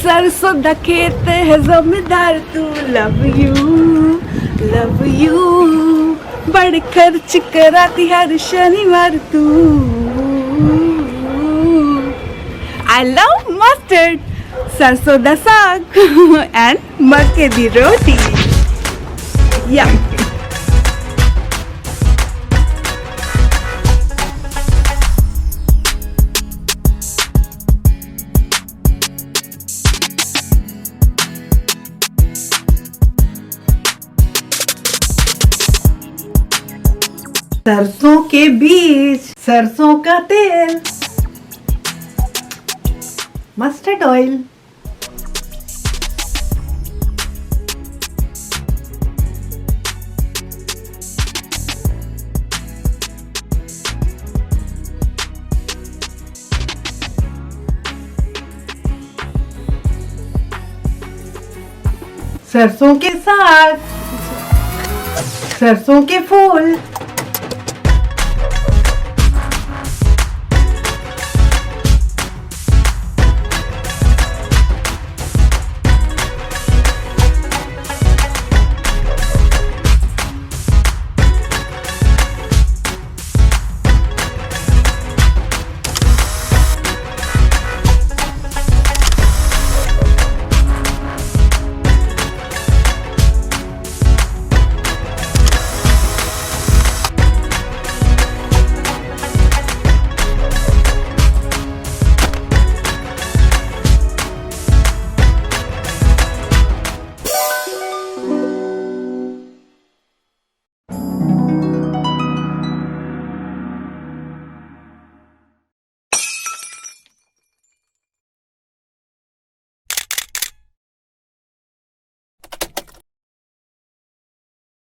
सरसों दा खेत है जमींदार तू लव यू बड़ खर्च कराती हर शनिवार तू आई लव मस्टर्ड सरसों दा साग एंड मक्के दी रोटी या सरसों के बीज, सरसों का तेल, मस्टर्ड ऑयल, सरसों के साग, सरसों के फूल,